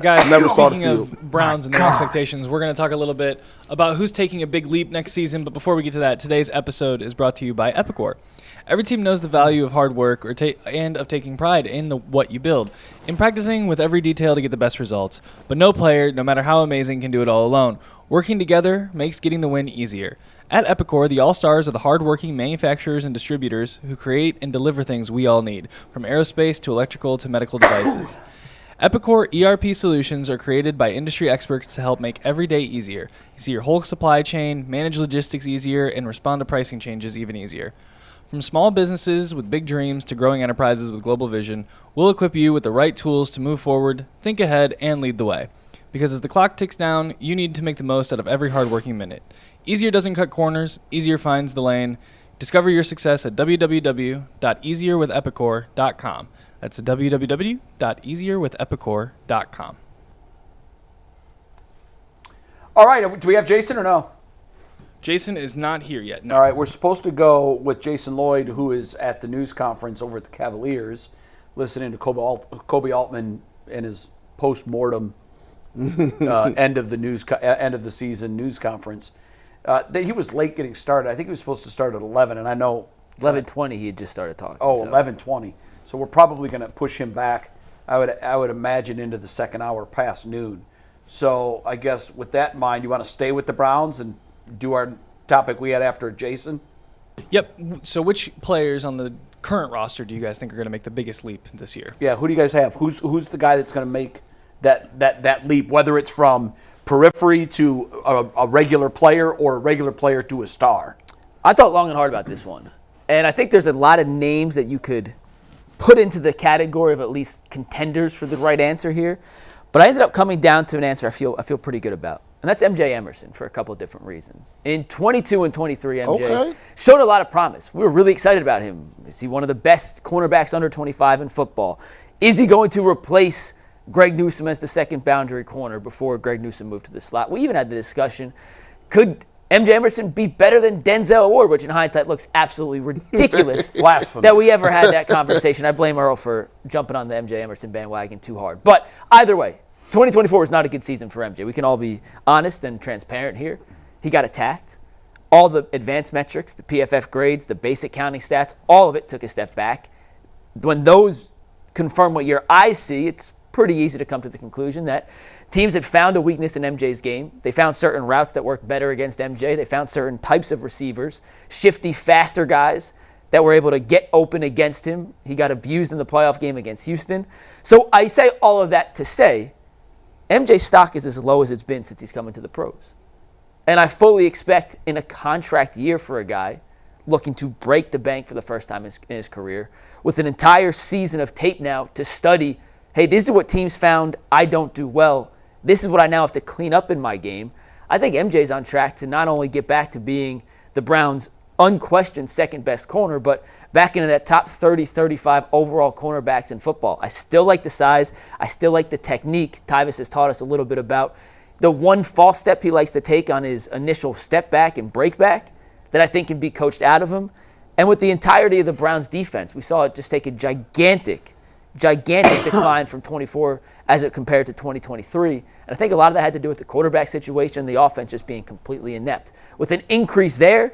Guys, Never saw the speaking field. of Browns and their expectations, we're going to talk a little bit about who's taking a big leap next season. But before we get to that, today's episode is brought to you by Epicor. Every team knows the value of hard work and of taking pride in what you build, in practicing with every detail to get the best results. But no player, no matter how amazing, can do it all alone. Working together makes getting the win easier. At Epicor, the all-stars are the hard-working manufacturers and distributors who create and deliver things we all need, from aerospace to electrical to medical devices. Epicor ERP solutions are created by industry experts to help make every day easier. You see your whole supply chain, manage logistics easier, and respond to pricing changes even easier. From small businesses with big dreams to growing enterprises with global vision, we'll equip you with the right tools to move forward, think ahead, and lead the way. Because as the clock ticks down, you need to make the most out of every hard-working minute. Easier doesn't cut corners, easier finds the lane. Discover your success at www.easierwithepicor.com. That's www.easierwithepicor.com. All right, do we have Jason or no? Jason is not here yet. No. All right, we're supposed to go with Jason Lloyd, who is at the news conference over at the Cavaliers, listening to Kobe Altman and his post-mortem end of the season news conference. He was late getting started. I think he was supposed to start at 11, and I know 11:20 he had just started talking. Oh, so. 11:20. So we're probably going to push him back. I would imagine into the second hour past noon. So I guess with that in mind, you want to stay with the Browns and do our topic we had after Jason? Yep. So which players on the current roster do you guys think are going to make the biggest leap this year? Yeah, who do you guys have? Who's the guy that's going to make that leap, whether it's from periphery to a regular player or a regular player to a star? I thought long and hard about this one. And I think there's a lot of names that you could put into the category of at least contenders for the right answer here. But I ended up coming down to an answer I feel pretty good about. And that's MJ Emerson for a couple of different reasons. In 22 and 23, MJ showed a lot of promise. We were really excited about him. Is he one of the best cornerbacks under 25 in football? Is he going to replace Greg Newsome as the second boundary corner before Greg Newsome moved to the slot? We even had the discussion, could MJ Emerson be better than Denzel Ward, which in hindsight looks absolutely ridiculous that we ever had that conversation. I blame Earl for jumping on the MJ Emerson bandwagon too hard. But either way, 2024 was not a good season for MJ. We can all be honest and transparent here. He got attacked. All the advanced metrics, the PFF grades, the basic counting stats, all of it took a step back. When those confirm what your eyes see, it's pretty easy to come to the conclusion that teams had found a weakness in MJ's game. They found certain routes that worked better against MJ. They found certain types of receivers, shifty, faster guys that were able to get open against him. He got abused in the playoff game against Houston. So I say all of that to say MJ's stock is as low as it's been since he's come into the pros. And I fully expect in a contract year for a guy looking to break the bank for the first time in his career, with an entire season of tape now to study, hey, this is what teams found I don't do well. This is what I now have to clean up in my game. I think MJ's on track to not only get back to being the Browns' unquestioned second-best corner, but back into that top 30, 35 overall cornerbacks in football. I still like the size. I still like the technique. Tyvis has taught us a little bit about the one false step he likes to take on his initial step back and break back that I think can be coached out of him. And with the entirety of the Browns' defense, we saw it just take a gigantic decline from 24 as it compared to 2023. And I think a lot of that had to do with the quarterback situation, the offense just being completely inept. With an increase there,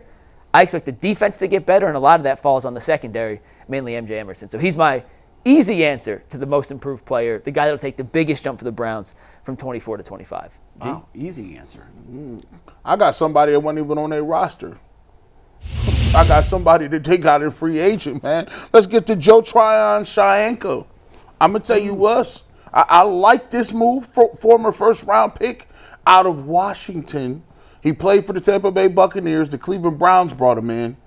I expect the defense to get better, and a lot of that falls on the secondary, mainly MJ Emerson. So he's my easy answer to the most improved player, the guy that will take the biggest jump for the Browns from 24 to 25. G? Wow, easy answer. I got somebody that wasn't even on their roster. I got somebody that they got in free agent, man. Let's get to Joe Tryon-Shoyinka. I'm going to tell you what, I like this move, former first-round pick out of Washington. He played for the Tampa Bay Buccaneers. The Cleveland Browns brought him in.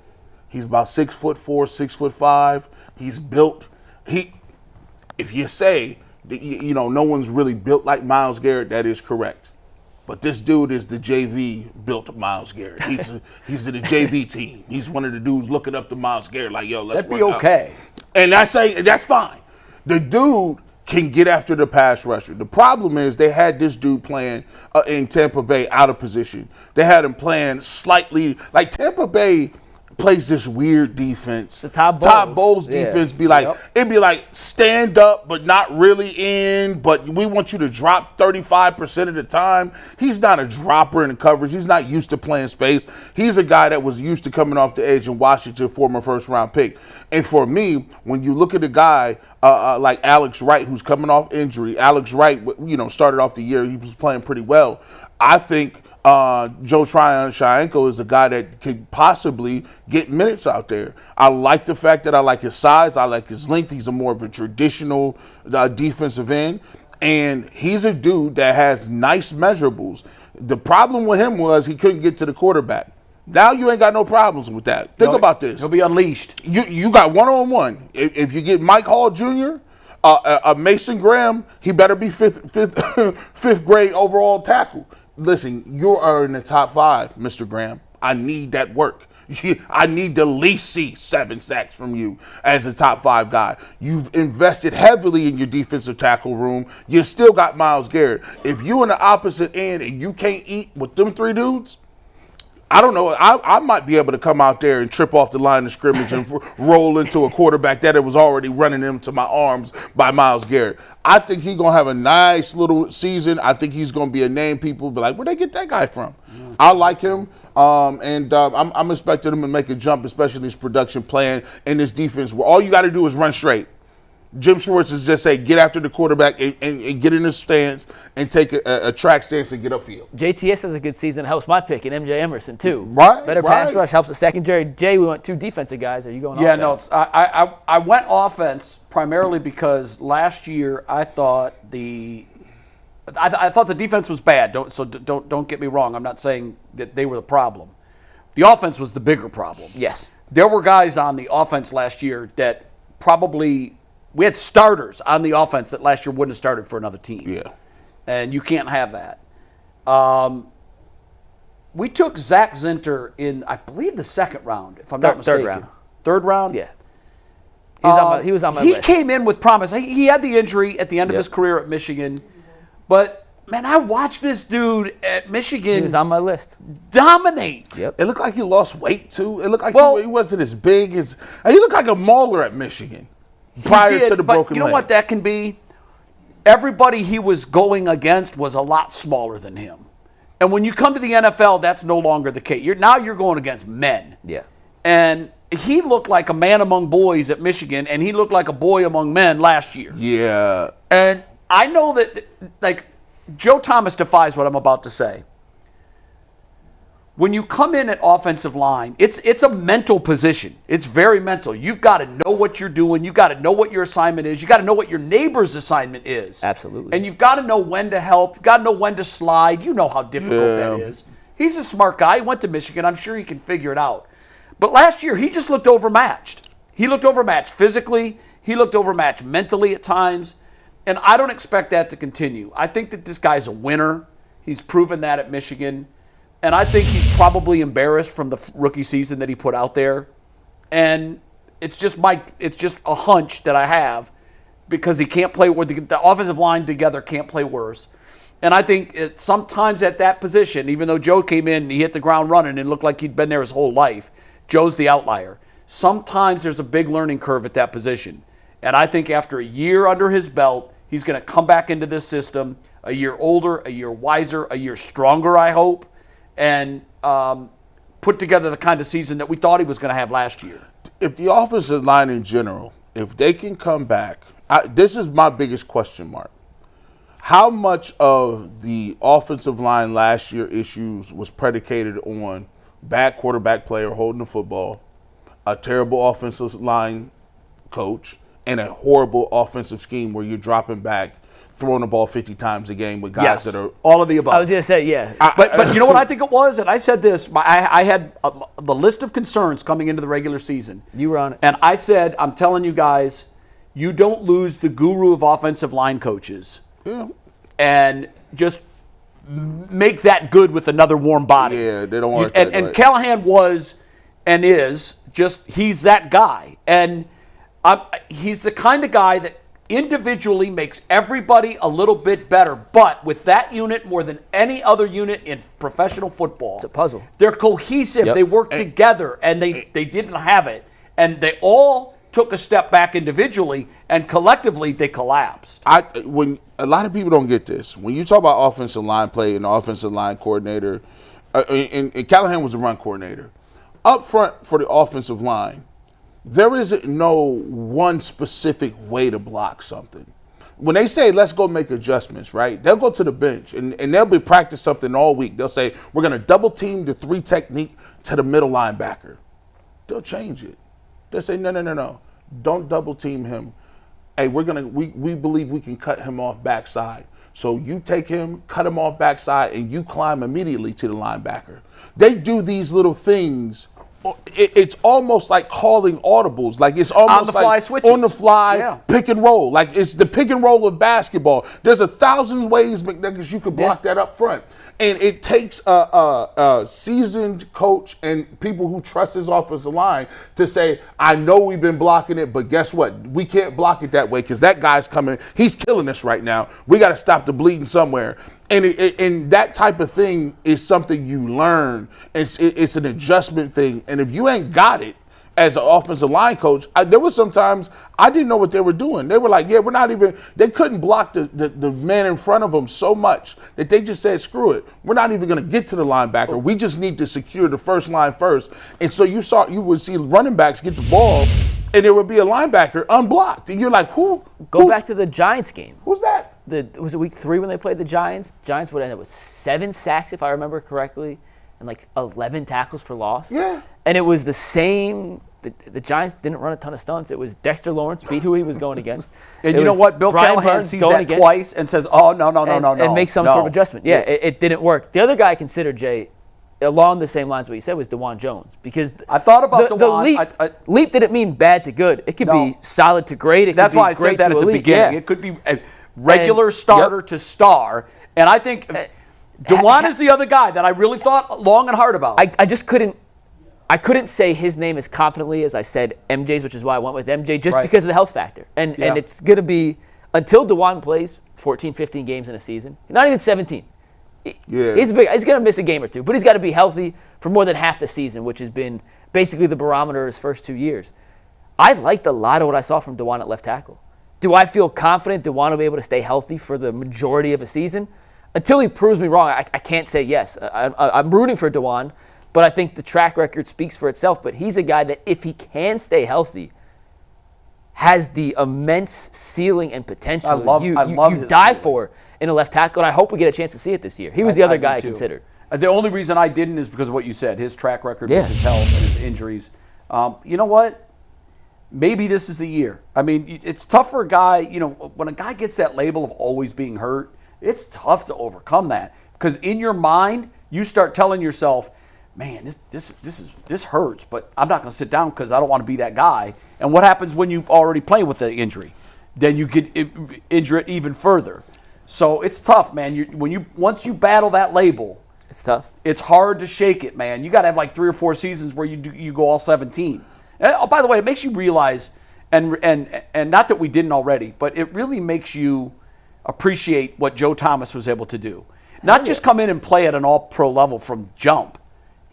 He's about 6'4", 6'5". He's built. If you say that, no one's really built like Myles Garrett, that is correct. But this dude is the JV built Myles Garrett. He's in the JV team. He's one of the dudes looking up to Myles Garrett like, yo, let's That'd be okay. And I say that's fine. The dude can get after the pass rusher. The problem is they had this dude playing in Tampa Bay out of position. They had him playing slightly, like Tampa Bay plays this weird defense. The Todd Bowles Bowles. defense be like, it'd be like stand up, but not really in, but we want you to drop 35% of the time. He's not a dropper in the coverage. He's not used to playing space. He's a guy that was used to coming off the edge in Washington, former first-round pick. And for me, when you look at a guy like Alex Wright, who's coming off injury, Alex Wright, started off the year, he was playing pretty well. I think Joe Tryon-Shoyinka is a guy that could possibly get minutes out there. I like the fact that I like his size. I like his length. He's a more of a traditional defensive end. And he's a dude that has nice measurables. The problem with him was he couldn't get to the quarterback. Now you ain't got no problems with that. Think about this. He'll be unleashed. You got one-on-one. If you get Mike Hall Jr., Mason Graham, he better be fifth grade overall tackle. Listen, you are in the top 5, Mr. Graham. I need that work. I need to at least see 7 sacks from you as a top 5 guy. You've invested heavily in your defensive tackle room. You still got Myles Garrett. If you in the opposite end and you can't eat with them 3 dudes, I don't know. I might be able to come out there and trip off the line of scrimmage and roll into a quarterback that it was already running into my arms by Myles Garrett. I think he's going to have a nice little season. I think he's going to be a name people be like, where'd they get that guy from? I like him. I'm expecting him to make a jump, especially his production plan and this defense where all you got to do is run straight. Jim Schwartz is just say, get after the quarterback and get in his stance and take a track stance and get upfield. JTS has a good season. Helps my pick, and MJ Emerson, too. Right. Better pass rush, helps the secondary. Jay, we went 2 defensive guys. Are you going offense? Yeah, no, I went offense primarily because last year I thought the defense was bad. Don't get me wrong. I'm not saying that they were the problem. The offense was the bigger problem. Yes. There were guys on the offense last year that probably – we had starters on the offense that last year wouldn't have started for another team. Yeah. And you can't have that. We took Zach Zinter in, I believe, the 2nd round, if I'm not mistaken. 3rd round. 3rd round? Yeah. He was on my list. list. He came in with promise. He had the injury at the end of his career at Michigan. But, man, I watched this dude at Michigan. He was on my list. Dominate. Yep. It looked like he lost weight, too. It looked like he wasn't as big as – he looked like a mauler at Michigan. Prior to the broken leg. You know what that can be? Everybody he was going against was a lot smaller than him. And when you come to the NFL, that's no longer the case. Now you're going against men. Yeah. And he looked like a man among boys at Michigan, and he looked like a boy among men last year. Yeah. And I know that, like, Joe Thomas defies what I'm about to say. When you come in at offensive line, it's a mental position. It's very mental. You've got to know what you're doing. You've got to know what your assignment is. You've got to know what your neighbor's assignment is. Absolutely. And you've got to know when to help. You've got to know when to slide. You know how difficult that is. He's a smart guy. He went to Michigan. I'm sure he can figure it out. But last year, he just looked overmatched. He looked overmatched physically. He looked overmatched mentally at times. And I don't expect that to continue. I think that this guy's a winner. He's proven that at Michigan. And I think he's probably embarrassed from the rookie season that he put out there. And it's just a hunch that I have because he can't play with the offensive line together can't play worse. And I think sometimes at that position, even though Joe came in and he hit the ground running and looked like he'd been there his whole life, Joe's the outlier. Sometimes there's a big learning curve at that position. And I think after a year under his belt, he's going to come back into this system a year older, a year wiser, a year stronger, I hope. And put together the kind of season that we thought he was going to have last year. If the offensive line in general, if they can come back, this is my biggest question mark. How much of the offensive line last year issues was predicated on bad quarterback player holding the football, a terrible offensive line coach, and a horrible offensive scheme where you're dropping back, throwing the ball 50 times a game with guys that are all of the above. I was going to say, yeah. But you know what I think it was? And I said this. I had the list of concerns coming into the regular season. You were on it. And I said, I'm telling you guys, you don't lose the guru of offensive line coaches and just make that good with another warm body. Yeah, they don't want that. And Callahan was and is just, he's that guy. And he's the kind of guy that individually makes everybody a little bit better. But with that unit, more than any other unit in professional football, It's a puzzle. they're cohesive. Yep. They work together, and they didn't have it. And they all took a step back individually, and collectively they collapsed. When a lot of people don't get this, when you talk about offensive line play and offensive line coordinator, and Callahan was the run coordinator, up front for the offensive line, there isn't no one specific way to block something. When they say, let's go make adjustments, right, they'll go to the bench and they'll be practice something all week. They'll say, we're going to double team the 3 technique to the middle linebacker. They'll change it. They'll say, no. Don't double team him. Hey, we believe we can cut him off backside. So you take him, cut him off backside, and you climb immediately to the linebacker. They do these little things. It's almost like calling audibles. Like it's almost on the fly like switches. on the fly pick and roll. Like it's the pick and roll of basketball. There's 1,000 ways, McNuggets, you could block that up front. And it takes a seasoned coach and people who trust his offensive line to say, I know we've been blocking it, but guess what? We can't block it that way because that guy's coming. He's killing us right now. We got to stop the bleeding somewhere. And that type of thing is something you learn. It's an adjustment thing. And if you ain't got it as an offensive line coach, there was sometimes I didn't know what they were doing. They were like, they couldn't block the man in front of them so much that they just said, screw it. We're not even going to get to the linebacker. We just need to secure the first line first. And so you would see running backs get the ball and there would be a linebacker unblocked. And you're like, who? Go back to the Giants game. Who's that? Was it week 3 when they played the Giants? Giants would end up with 7 sacks, if I remember correctly, and like 11 tackles for loss. Yeah. And it was the same. The Giants didn't run a ton of stunts. It was Dexter Lawrence beat who he was going against. And it you know was what? Bill Brian Callahan Burns sees going that against, twice and says, oh, no. And makes some sort of adjustment. Yeah, it didn't work. The other guy I considered, Jay, along the same lines of what you said, was DeJuan Jones. Because I thought about DeJuan. The leap didn't mean bad to good. It could be solid to great. That's why I said that at the beginning. Yeah. It could be a regular starter to star. And I think DeJuan is the other guy that I really thought long and hard about. I just couldn't say his name as confidently as I said MJ's, which is why I went with MJ, just because of the health factor. And it's going to be, until DeJuan plays 14, 15 games in a season, not even 17. Yeah. He's going to miss a game or two, but he's got to be healthy for more than half the season, which has been basically the barometer of his first 2 years. I liked a lot of what I saw from DeJuan at left tackle. Do I feel confident DeJuan will be able to stay healthy for the majority of a season? Until he proves me wrong, I can't say yes. I'm rooting for DeJuan, but I think the track record speaks for itself. But he's a guy that, if he can stay healthy, has the immense ceiling and potential you die for in a left tackle, and I hope we get a chance to see it this year. He was the other guy I considered. The only reason I didn't is because of what you said, his track record with his health and his injuries. You know what? Maybe this is the year. I mean, it's tough for a guy, when a guy gets that label of always being hurt, it's tough to overcome that. Because in your mind, you start telling yourself, man, this hurts, but I'm not going to sit down because I don't want to be that guy. And what happens when you already play with the injury? Then you could injure it even further. So it's tough, man. Once you battle that label, it's tough. It's hard to shake it, man. You got to have like 3 or 4 seasons where you go all 17. And, oh, by the way, it makes you realize, and not that we didn't already, but it really makes you appreciate what Joe Thomas was able to do. Not just come in and play at an all-pro level from jump.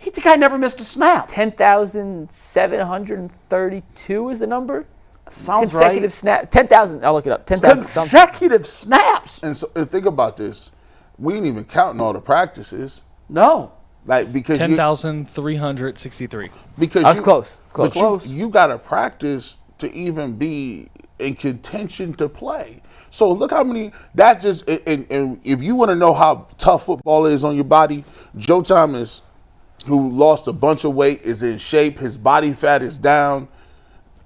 The guy never missed a snap. 10,732 is the number? Sounds consecutive snaps. 10,000. I'll look it up. 10,000 consecutive snaps. And think about this. We ain't even counting all the practices. No. Because 10,363. Because that's close. You got to practice to even be in contention to play. So look how many. That's just. And if you want to know how tough football is on your body, Joe Thomas, who lost a bunch of weight, is in shape. His body fat is down.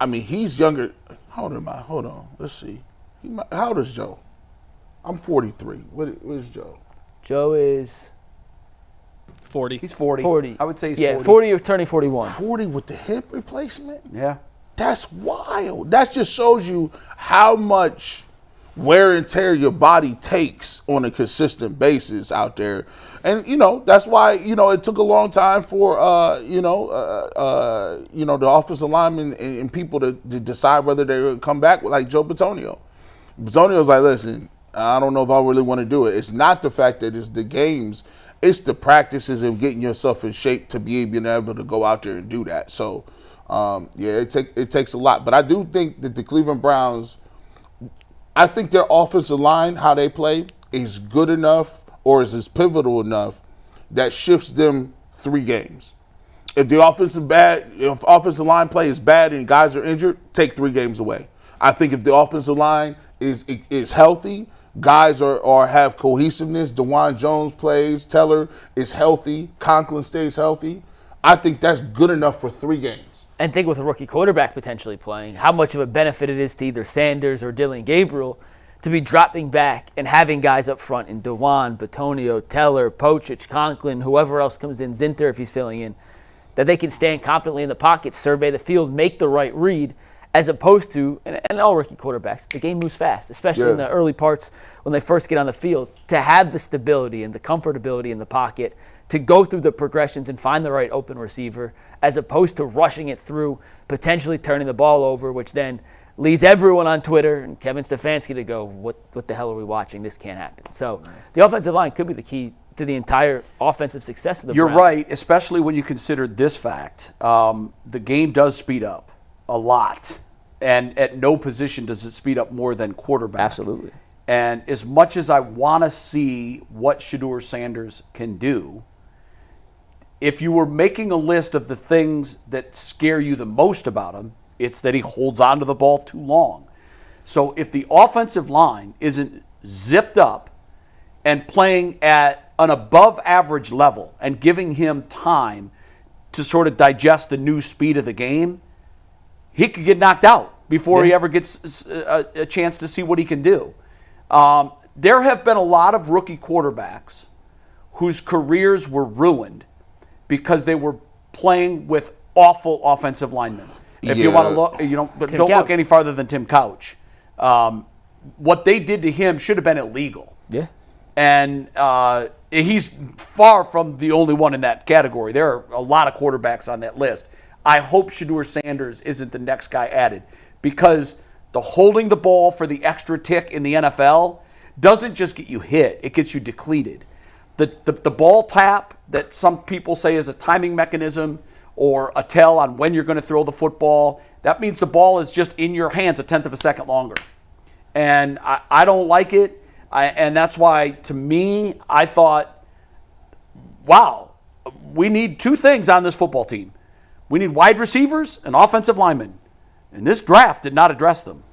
I mean, he's younger. How old am I? Hold on. Let's see. How old is Joe? I'm 43. What is Joe? Joe is 40. He's 40. 40. I would say he's 40. 40 or turning 41. 40 with the hip replacement? Yeah. That's wild. That just shows you how much wear and tear your body takes on a consistent basis out there. And, that's why, it took a long time for, the offensive linemen and people to decide whether they would come back, like Joe Bitonio. Bitonio's like, listen, I don't know if I really want to do it. It's not the fact that it's the games, it's the practices and getting yourself in shape to be able to go out there and do that. So, it takes a lot. But I do think that the Cleveland Browns, I think their offensive line, how they play, is good enough or is pivotal enough that shifts them 3 games. If the offensive line play is bad and guys are injured, take 3 games away. I think if the offensive line is healthy, guys have cohesiveness, DeJuan Jones plays, Teller is healthy, Conklin stays healthy, I think that's good enough for 3 games. And think with a rookie quarterback potentially playing, how much of a benefit it is to either Sanders or Dylan Gabriel to be dropping back and having guys up front in DeJuan, Bitonio, Teller, Pochich, Conklin, whoever else comes in, Zinter if he's filling in, that they can stand confidently in the pocket, survey the field, make the right read, as opposed to, and all rookie quarterbacks, the game moves fast, especially in the early parts when they first get on the field, to have the stability and the comfortability in the pocket, to go through the progressions and find the right open receiver, as opposed to rushing it through, potentially turning the ball over, which then leads everyone on Twitter and Kevin Stefanski to go, what the hell are we watching? This can't happen. So the offensive line could be the key to the entire offensive success of the Browns. You're right, especially when you consider this fact. The game does speed up a lot, and at no position does it speed up more than quarterback. Absolutely. And as much as I want to see what Shedeur Sanders can do, if you were making a list of the things that scare you the most about him, it's that he holds on to the ball too long. So if the offensive line isn't zipped up and playing at an above average level and giving him time to sort of digest the new speed of the game, he could get knocked out before he ever gets a chance to see what he can do. There have been a lot of rookie quarterbacks whose careers were ruined because they were playing with awful offensive linemen. If you want to look, don't look any farther than Tim Couch. What they did to him should have been illegal. Yeah. And he's far from the only one in that category. There are a lot of quarterbacks on that list. I hope Shedeur Sanders isn't the next guy added, because the holding the ball for the extra tick in the NFL doesn't just get you hit, it gets you depleted. The ball tap that some people say is a timing mechanism or a tell on when you're going to throw the football, that means the ball is just in your hands a tenth of a second longer. And I don't like it. And that's why, to me, I thought, wow, we need 2 things on this football team. We need wide receivers and offensive linemen. And this draft did not address them.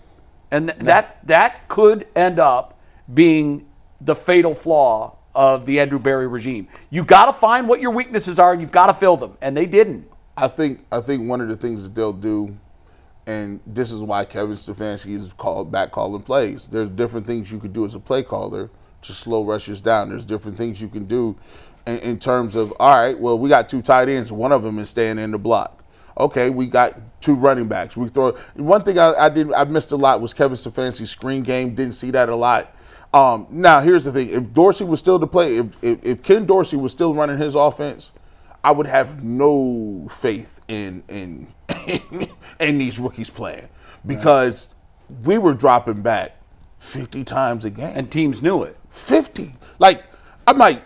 And that could end up being the fatal flaw of the Andrew Berry regime. You got to find what your weaknesses are, and you've got to fill them. And they didn't. I think one of the things that they'll do, and this is why Kevin Stefanski is calling plays. There's different things you could do as a play caller to slow rushers down. There's different things you can do in terms of, all right, well, we got 2 tight ends. One of them is staying in the block. Okay, we got 2 running backs. We throw. One thing I missed a lot was Kevin Stefanski's screen game. Didn't see that a lot. Now, here's the thing. If Dorsey was still to play, if Ken Dorsey was still running his offense, I would have no faith in these rookies playing, because we were dropping back 50 times a game. And teams knew it. 50. I'm like,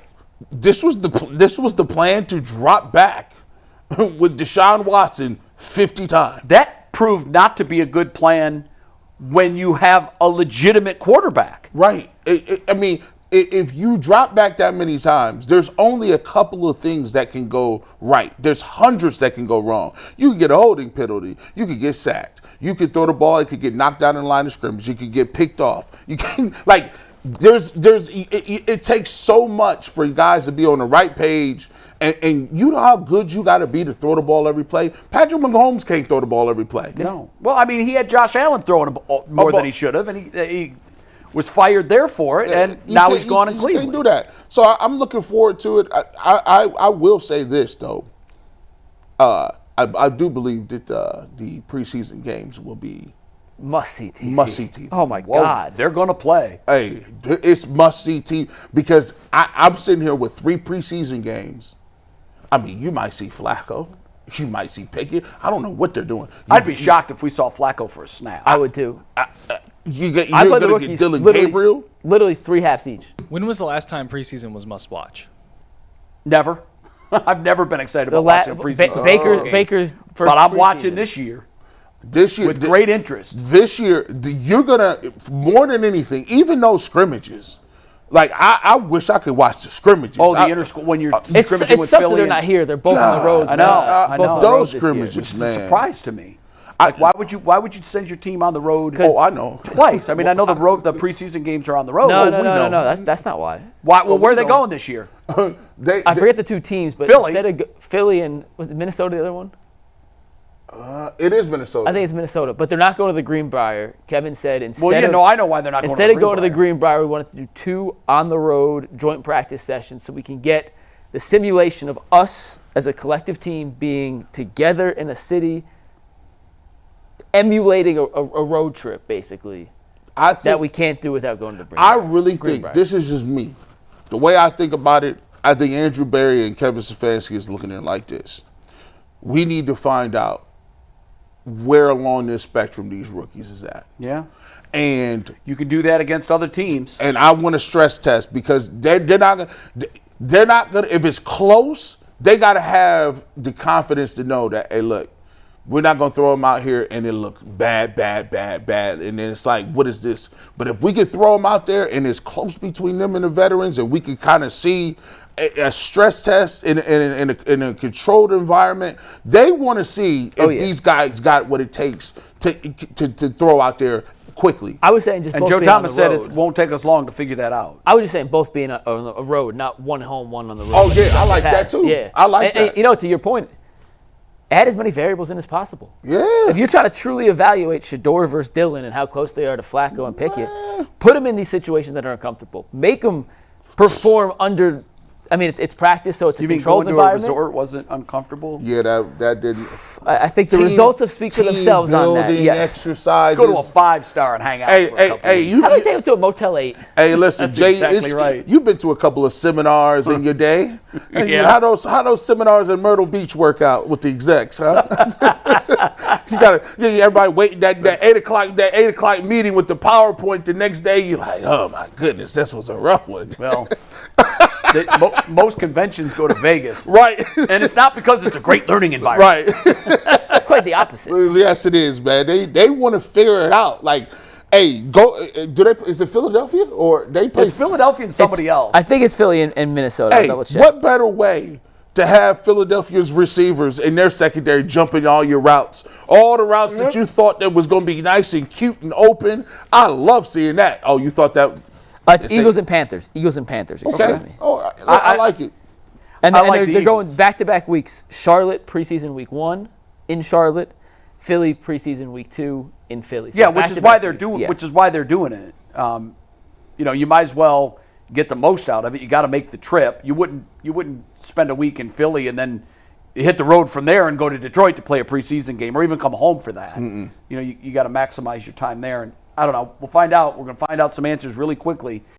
this was the plan, to drop back with Deshaun Watson 50 times. That proved not to be a good plan when you have a legitimate quarterback. Right. I mean, if you drop back that many times, there's only a couple of things that can go right. There's hundreds that can go wrong. You can get a holding penalty. You could get sacked. You could throw the ball. It could get knocked down in the line of scrimmage. You could get picked off. You can, it takes so much for guys to be on the right page. And you know how good you got to be to throw the ball every play? Patrick Mahomes can't throw the ball every play. No. Well, I mean, he had Josh Allen throwing more than he should have, and he was fired there for it, and now he's gone in Cleveland. He can't do that. So I'm looking forward to it. I will say this, though. I do believe that the preseason games will be must-see TV. Must-see TV. Oh, my God. They're going to play. Hey, it's must-see TV, because I'm sitting here with 3 preseason games. I mean, you might see Flacco. You might see Pickett. I don't know what they're doing. I'd be shocked if we saw Flacco for a snap. I would too. You're going I play the to rookies get Dylan literally, Gabriel? literally 3 halves each. When was the last time preseason was must watch? Never. I've never been excited about watching a preseason game. Baker's first But I'm preseason. watching this year This year, with great interest. This year, you're gonna more than anything, even those scrimmages. Like I wish I could watch the scrimmages. Oh, the inter-school when you're It's scrimmaging with sucks that Philly. they're not here. They're both on the road. I know. both I know. on the Those road this year. scrimmages. Which is Man. a surprise to me. Like, why would you send your team on the road? Oh, I know. Twice. I mean, I know the preseason games are on the road. No. That's not why. Why? Well, where are they going this year? I forget the 2 teams, but Philly. instead of Philly and was it Minnesota the other one? It is Minnesota. I think it's Minnesota, but they're not going to the Greenbrier. Kevin said instead Well, of I know why they're not going to instead the of going to the Greenbrier. Greenbrier, we wanted to do 2 on the road joint practice sessions so we can get the simulation of us as a collective team being together in a city, emulating a road trip, basically, I think that we can't do without going to the I Greenbrier. really think Greenbrier. this is just me. The way I think about it, I think Andrew Berry and Kevin Stefanski is looking at it like this. We need to find out where along this spectrum these rookies is at. Yeah. And You can do that against other teams. I want to stress test because they're not gonna if it's close, they gotta have the confidence to know that, hey, look, we're not gonna throw them out here and it look bad, and then it's like, what is this? But if we can throw them out there and it's close between them and the veterans, and we can kind of see a stress test in a controlled environment, they want to see if these guys got what it takes to throw out there quickly. I was saying just And both Joe being on Thomas the said road. it won't take us long to figure that out. I was just saying both being on a road, not one home, one on the road. Oh, like yeah, the I like Pack. that too. Yeah, I like that. And, you know, to your point, add as many variables in as possible. Yeah. If you're trying to truly evaluate Shador versus Dillon and how close they are to Flacco and Pickett, put them in these situations that are uncomfortable. Make them perform under. I mean, it's practice, so it's a You mean controlled going to a environment. resort wasn't uncomfortable? Yeah, that didn't. I think the results have speak for themselves on that. Building Yes. exercises. Go to a 5-star and hang out for a couple Hey, weeks. you. How do you take them to a Motel 8? Hey, listen, That's Jay. exactly right. You've been to a couple of seminars in your day. Yeah. How those seminars in Myrtle Beach work out with the execs, huh? You gotta everybody waiting that 8 o'clock meeting with the PowerPoint the next day. You're like, oh my goodness, this was a rough one. Well, most conventions go to Vegas. Right. And it's not because it's a great learning environment. Right. That's quite the opposite. Yes, it is, man. They want to figure it out. Like, hey, go. Is it Philadelphia or they play? It's Philadelphia and somebody else. I think it's Philly and Minnesota. Hey, I'll double-check. what better way to have Philadelphia's receivers in their secondary jumping all your routes, all the routes that you thought that was going to be nice and cute and open? I love seeing that. Oh, you thought that? It's Eagles and Panthers. Excuse Okay. me. Oh, I like it. And I like the they're going Eagles. back-to-back weeks. Charlotte preseason week 1 in Charlotte, Philly preseason week 2 in Philly. So Yeah, which is why back-to-back they're weeks. doing. Yeah. Which is why they're doing it. You might as well get the most out of it. You got to make the trip. You wouldn't spend a week in Philly and then hit the road from there and go to Detroit to play a preseason game, or even come home for that. You got to maximize your time there. And I don't know. We'll find out. We're going to find out some answers really quickly.